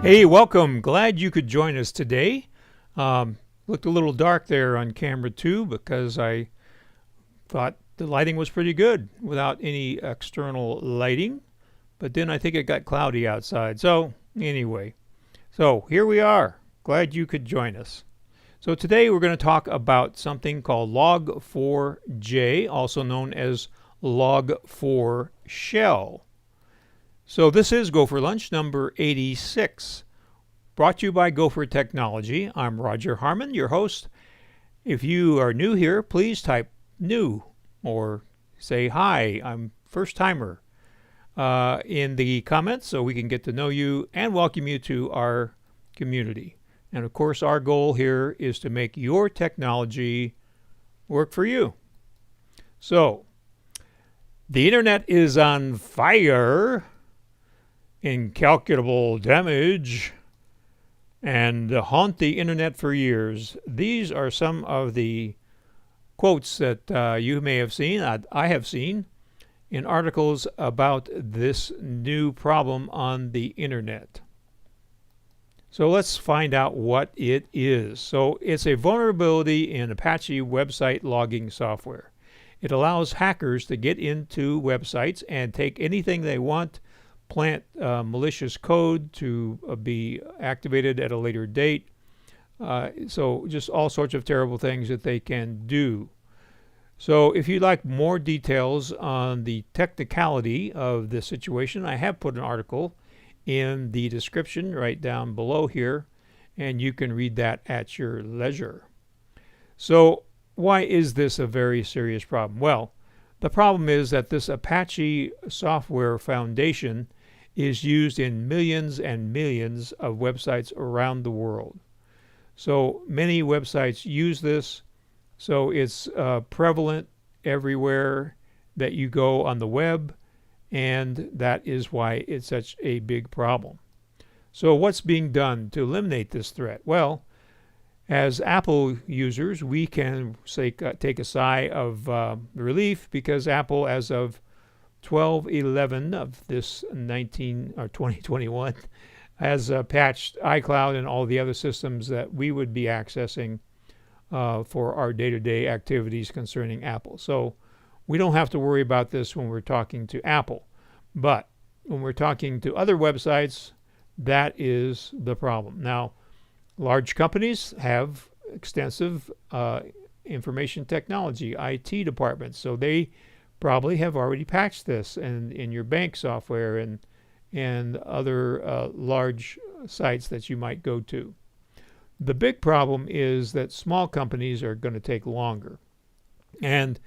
Hey, welcome. Glad you could join us today. Looked a little dark there on camera 2 because I thought the lighting was pretty good without any external lighting. But then I think it got cloudy outside. So anyway, so here we are. Glad you could join us. So today we're going to talk about something called Log4j, also known as Log4 Shell. So this is GoFor Lunch number 86, brought to you by GoFor Technology. I'm Roger Harmon, your host. If you are new here, please type new or say hi, I'm first timer in the comments so we can get to know you and welcome you to our community. And of course, our goal here is to make your technology work for you. So, the internet is on fire. Incalculable damage, and haunt the internet for years. These are some of the quotes that you may have seen, I have seen, in articles about this new problem on the internet. So let's find out what it is. So it's a vulnerability in Apache website logging software. It allows hackers to get into websites and take anything they want, plant malicious code to be activated at a later date. So just all sorts of terrible things that they can do. So if you'd like more details on the technicality of this situation, I have put an article in the description right down below here, and you can read that at your leisure. So why is this a very serious problem? Well, the problem is that this Apache software foundation is used in millions and millions of websites around the world. So many websites use this, so it's prevalent everywhere that you go on the web, and that is why it's such a big problem. So what's being done to eliminate this threat? Well, as Apple users, we can take a sigh of relief because Apple, as of 12/11 of this 2021, has patched iCloud and all the other systems that we would be accessing for our day-to-day activities concerning Apple. So we don't have to worry about this when we're talking to Apple. But when we're talking to other websites, that is the problem. Now, large companies have extensive information technology, IT departments, so they probably have already patched this in your bank software and other large sites that you might go to. The big problem is that small companies are going to take longer. And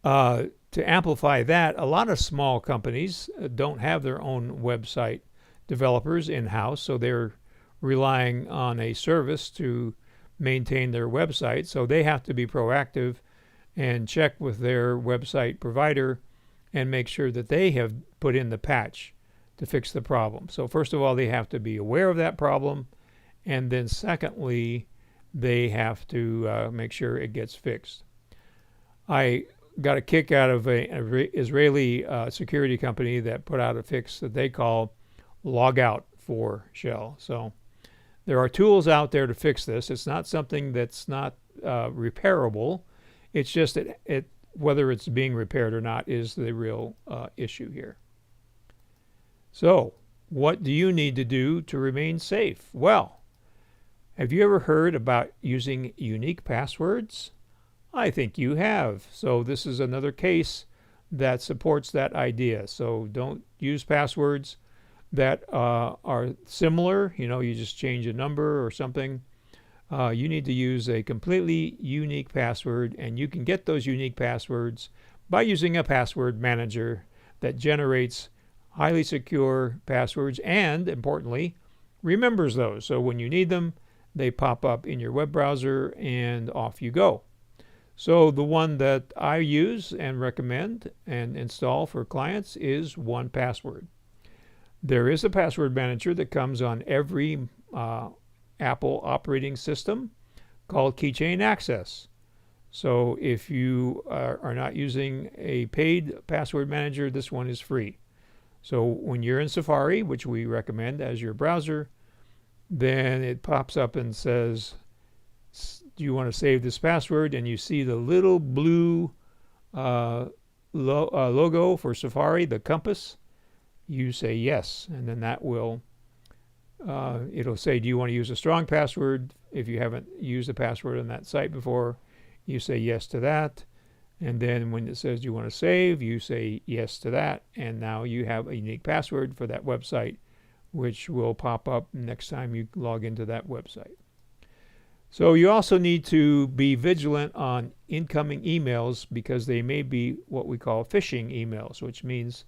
to amplify that, a lot of small companies don't have their own website developers in-house, so they're relying on a service to maintain their website. So they have to be proactive and check with their website provider and make sure that they have put in the patch to fix the problem. So first of all, they have to be aware of that problem, and then secondly, they have to make sure it gets fixed. I got a kick out of an Israeli security company that put out a fix that they call Log4j Shell. So there are tools out there to fix this. It's not something that's not repairable. It's just that whether it's being repaired or not is the real issue here. So, what do you need to do to remain safe? Well, have you ever heard about using unique passwords? I think you have. So this is another case that supports that idea. So don't use passwords that are similar. You know, you just change a number or something. You need to use a completely unique password, and you can get those unique passwords by using a password manager that generates highly secure passwords and, importantly, remembers those. So when you need them, they pop up in your web browser and off you go. So the one that I use and recommend and install for clients is 1Password. There is a password manager that comes on every Apple operating system called Keychain Access. So if you are not using a paid password manager, this one is free. So when you're in Safari, which we recommend as your browser, then it pops up and says, do you want to save this password? And you see the little blue logo for Safari, the compass. You say yes, and then that will, it'll say, do you want to use a strong password? If you haven't used a password on that site before, you say yes to that. And then when it says, do you want to save? You say yes to that. And now you have a unique password for that website, which will pop up next time you log into that website. So you also need to be vigilant on incoming emails, because they may be what we call phishing emails, which means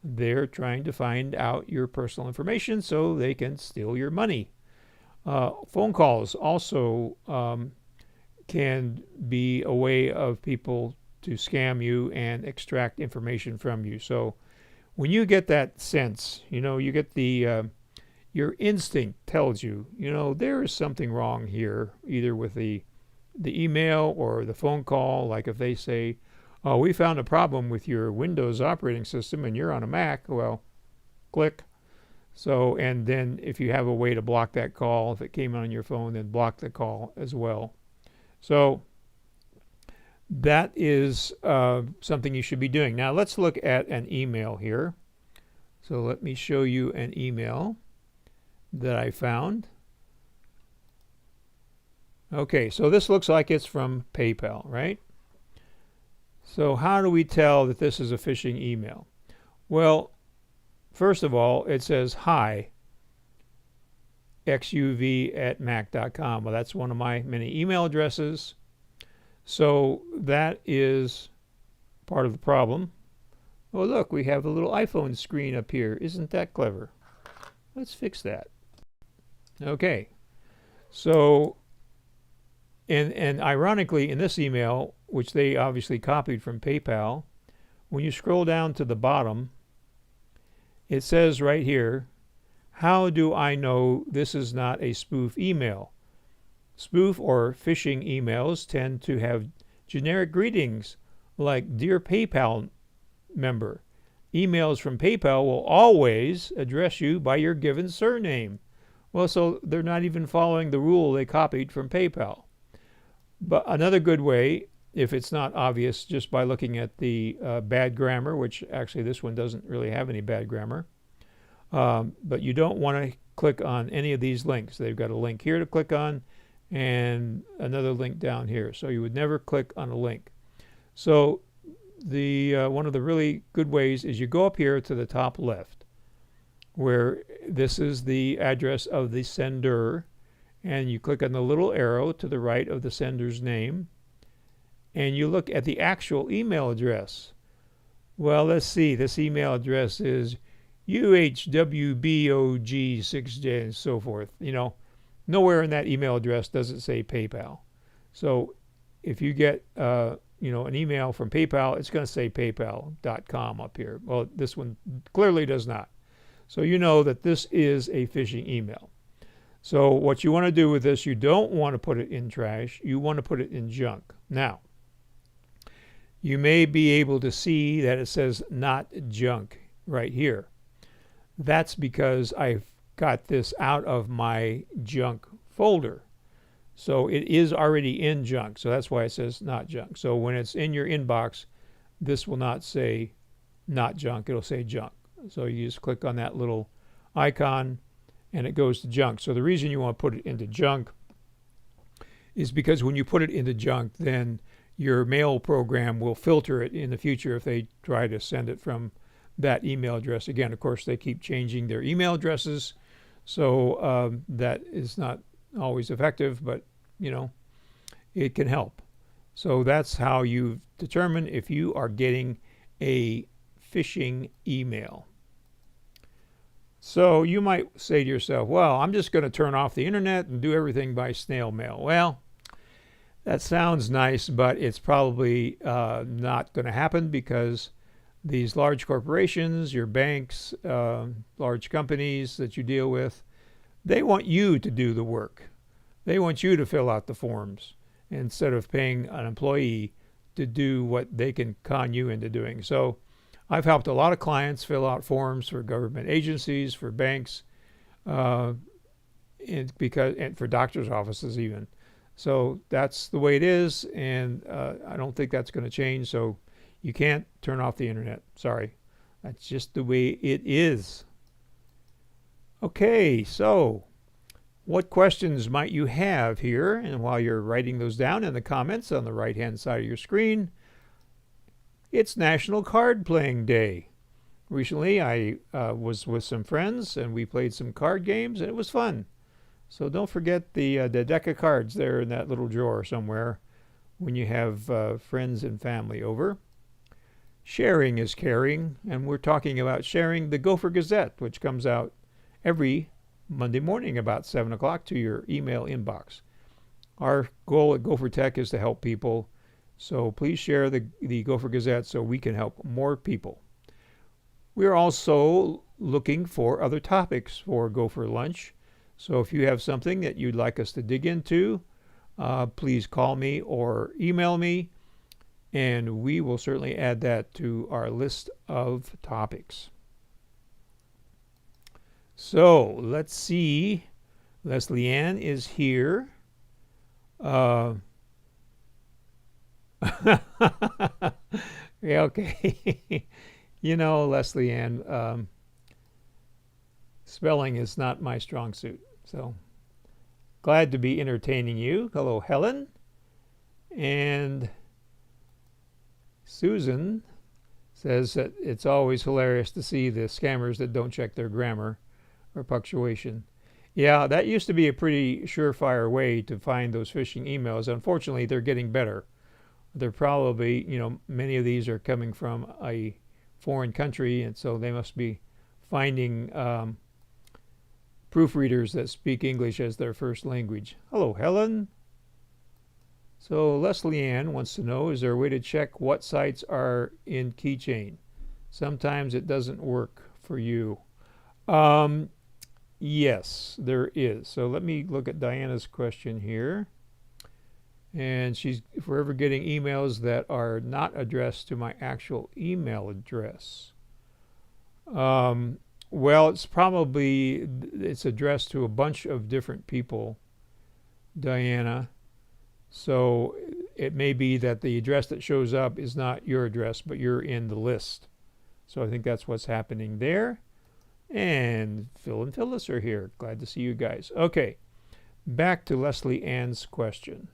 they're trying to find out your personal information so they can steal your money. Phone calls also can be a way of people to scam you and extract information from you. So when you get that sense, you get your instinct tells you, there is something wrong here, either with the email or the phone call. Like if they say, oh, we found a problem with your Windows operating system and you're on a Mac, well, click. So, and then if you have a way to block that call, if it came on your phone, then block the call as well. So that is something you should be doing. Now let's look at an email here. So let me show you an email that I found. Okay, so this looks like it's from PayPal, right? So how do we tell that this is a phishing email? Well, first of all, it says hi, xuv@mac.com. Well, that's one of my many email addresses. So that is part of the problem. Oh, look, we have a little iPhone screen up here. Isn't that clever? Let's fix that. Okay. So, and ironically, in this email, which they obviously copied from PayPal, when you scroll down to the bottom, it says right here, how do I know this is not a spoof email? Spoof or phishing emails tend to have generic greetings like Dear PayPal member. Emails from PayPal will always address you by your given surname. Well, so they're not even following the rule they copied from PayPal. But another good way, if it's not obvious just by looking at the bad grammar, which actually this one doesn't really have any bad grammar, but you don't want to click on any of these links. They've got a link here to click on and another link down here. So you would never click on a link. So the one of the really good ways is you go up here to the top left, where this is the address of the sender, and you click on the little arrow to the right of the sender's name, and you look at the actual email address. Well, let's see, this email address is UHWBOG6J and so forth. Nowhere in that email address does it say PayPal. So if you get an email from PayPal, it's going to say paypal.com up here. Well, this one clearly does not. So you know that this is a phishing email. So what you want to do with this, you don't want to put it in trash. You want to put it in junk. Now, you may be able to see that it says not junk right here. That's because I've got this out of my junk folder. So it is already in junk. So that's why it says not junk. So when it's in your inbox, this will not say not junk. It'll say junk. So you just click on that little icon and it goes to junk. So the reason you want to put it into junk is because when you put it into junk, then your mail program will filter it in the future if they try to send it from that email address. Again, of course, they keep changing their email addresses, so that is not always effective, but it can help. So that's how you determine if you are getting a phishing email. So you might say to yourself, well, I'm just going to turn off the internet and do everything by snail mail. Well, that sounds nice, but it's probably not going to happen, because these large corporations, your banks, large companies that you deal with, they want you to do the work. They want you to fill out the forms instead of paying an employee to do what they can con you into doing. So I've helped a lot of clients fill out forms for government agencies, for banks, and for doctors' offices even. So that's the way it is, and I don't think that's going to change. So you can't turn off the internet. Sorry. That's just the way it is. Okay, so what questions might you have here? And while you're writing those down in the comments on the right-hand side of your screen, it's National Card Playing Day. Recently, I was with some friends, and we played some card games, and it was fun. So don't forget the deck of cards there in that little drawer somewhere when you have friends and family over. Sharing is caring, and we're talking about sharing the Gopher Gazette, which comes out every Monday morning about 7 o'clock to your email inbox. Our goal at Gopher Tech is to help people, so please share the Gopher Gazette so we can help more people. We're also looking for other topics for GoFor Lunch, so if you have something that you'd like us to dig into, please call me or email me, and we will certainly add that to our list of topics. So let's see. Leslie Ann is here. Yeah, okay. You know, Leslie Ann, spelling is not my strong suit. So glad to be entertaining you. Hello, Helen. And Susan says that it's always hilarious to see the scammers that don't check their grammar or punctuation. Yeah, that used to be a pretty surefire way to find those phishing emails. Unfortunately, they're getting better. They're probably, many of these are coming from a foreign country, and so they must be finding proofreaders that speak English as their first language. Hello, Helen. So Leslie Ann wants to know, is there a way to check what sites are in Keychain? Sometimes it doesn't work for you. Yes, there is. So let me look at Diana's question here. And she's forever getting emails that are not addressed to my actual email address. Well, it's addressed to a bunch of different people, Diana. So it may be that the address that shows up is not your address, but you're in the list. So I think that's what's happening there. And Phil and Phyllis are here. Glad to see you guys. Okay, back to Leslie Ann's question.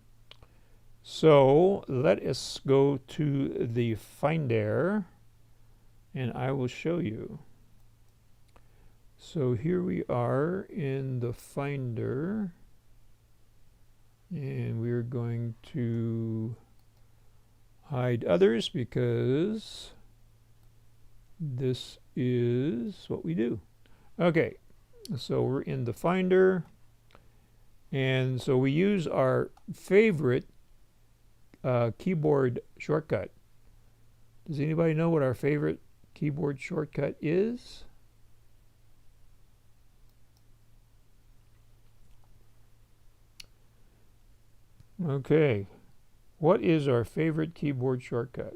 So let us go to the Finder, and I will show you. So here we are in the Finder, and we're going to hide others because this is what we do. Okay, so we're in the Finder, and so we use our favorite keyboard shortcut. Does anybody know what our favorite keyboard shortcut is? Okay, what is our favorite keyboard shortcut?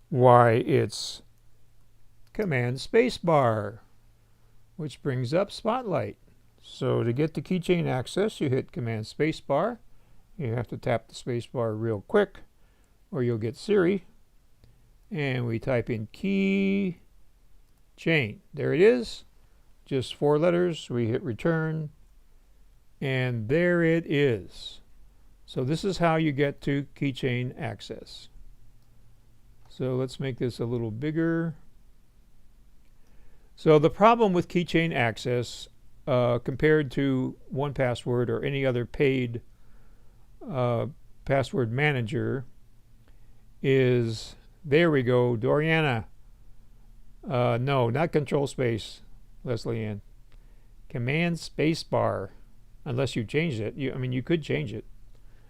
Why, it's Command Spacebar, which brings up Spotlight. So to get to Keychain Access, you hit Command Spacebar. You have to tap the spacebar real quick, or you'll get Siri. And we type in Keychain. There it is. Just 4 letters. We hit Return. And there it is. So this is how you get to Keychain Access. So let's make this a little bigger. So the problem with Keychain Access compared to 1Password or any other paid password manager is, there we go, Doriana. No, not Control Space, Leslie Ann. Command Spacebar, unless you changed it. You could change it.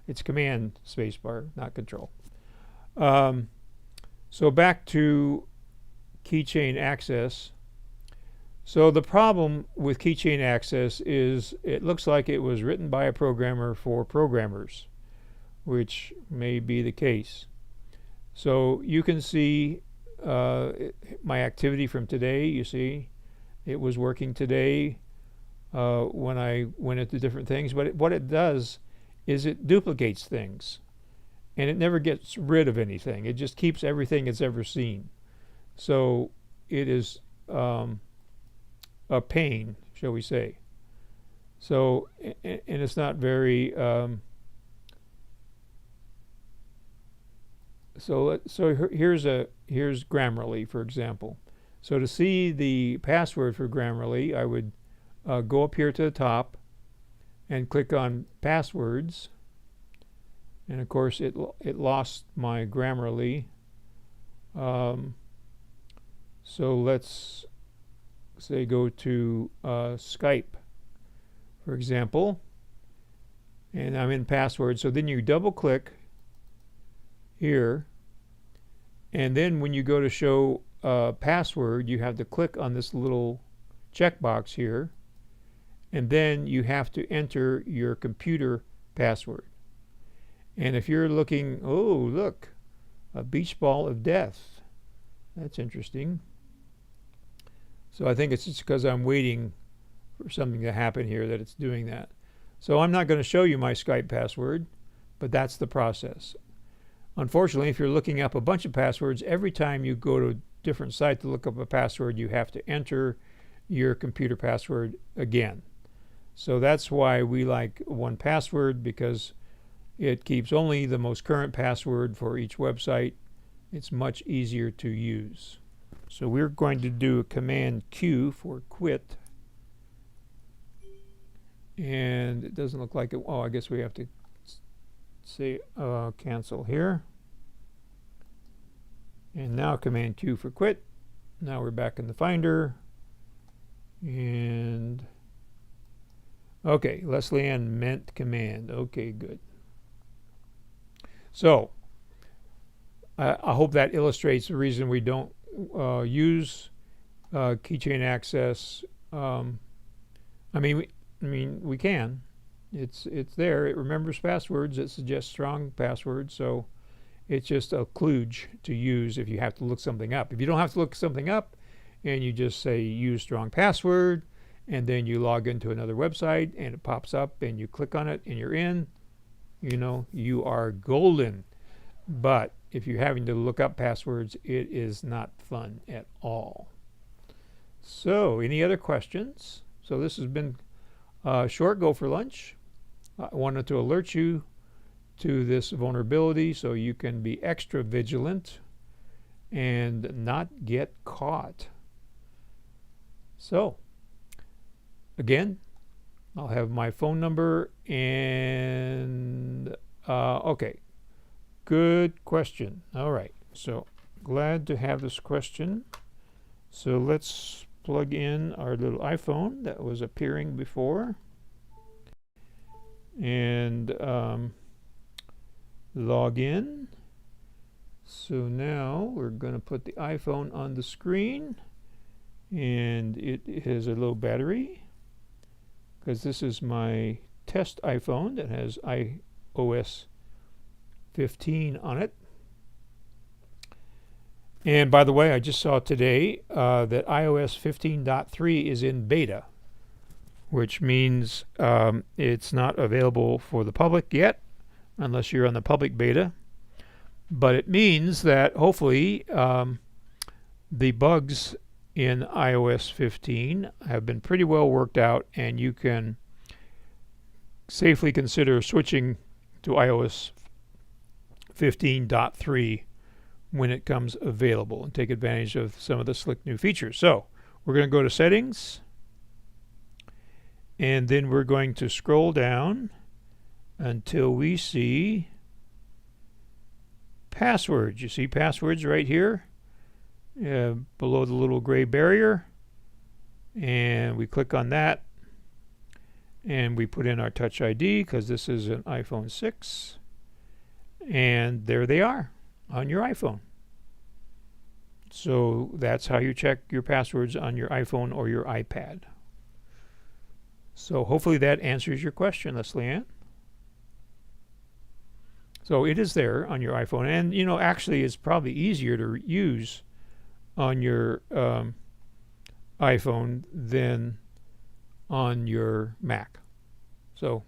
It's Command Spacebar, not Control. So back to Keychain Access. So the problem with Keychain Access is it looks like it was written by a programmer for programmers, which may be the case. So you can see my activity from today. You see It was working today when I went into different things, but what it does is it duplicates things, and it never gets rid of anything. It just keeps everything it's ever seen. So it is a pain, shall we say. So, and it's not very, so here's Grammarly, for example. So to see the password for Grammarly, I would go up here to the top and click on passwords, and of course it lost my Grammarly. So let's say go to Skype, for example, and I'm in password. So then you double click here, and then when you go to show password, you have to click on this little checkbox here, and then you have to enter your computer password. And if you're looking, oh look, a beach ball of death, that's interesting. So I think it's just because I'm waiting for something to happen here that it's doing that. So I'm not going to show you my Skype password, but that's the process. Unfortunately, if you're looking up a bunch of passwords, every time you go to a different site to look up a password, you have to enter your computer password again. So that's why we like 1Password, because it keeps only the most current password for each website. It's much easier to use. So we're going to do a Command Q for quit. And it doesn't look like it. Oh, I guess we have to say cancel here. And now Command Q for quit. Now we're back in the Finder. And okay, Leslie Ann meant command. Okay, good. So I hope that illustrates the reason we don't use Keychain Access. I mean, we can. It's there. It remembers passwords. It suggests strong passwords. So it's just a kludge to use if you have to look something up. If you don't have to look something up, and you just say use strong password, and then you log into another website, and it pops up, and you click on it, and you're in, you know, you are golden. But if you're having to look up passwords, it is not fun at all. So, any other questions? So this has been short GoFor Lunch. I wanted to alert you to this vulnerability so you can be extra vigilant and not get caught. So, again, I'll have my phone number and okay. Good question. All right, so glad to have this question. So let's plug in our little iPhone that was appearing before, and log in. So now we're going to put the iPhone on the screen, and it has a low battery because this is my test iPhone that has iOS 15 on it. And by the way, I just saw today that iOS 15.3 is in beta, which means it's not available for the public yet, unless you're on the public beta. But it means that hopefully the bugs in iOS 15 have been pretty well worked out, and you can safely consider switching to iOS 15.3 when it comes available and take advantage of some of the slick new features. So we're going to go to Settings, and then we're going to scroll down until we see Passwords. You see Passwords right here below the little gray barrier, and we click on that, and we put in our Touch ID because this is an iPhone 6, and there they are on your iPhone. So that's how you check your passwords on your iPhone or your iPad. So hopefully that answers your question, Leslie Ann. So it is there on your iPhone, and you know, actually it's probably easier to use on your iPhone than on your Mac. So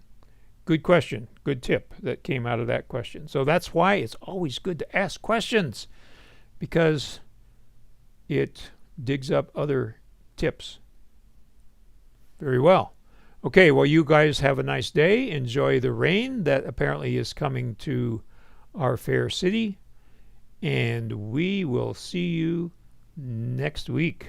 good question, good tip that came out of that question. So that's why it's always good to ask questions, because it digs up other tips. Very well. Okay, well, you guys have a nice day. Enjoy the rain that apparently is coming to our fair city, and we will see you next week.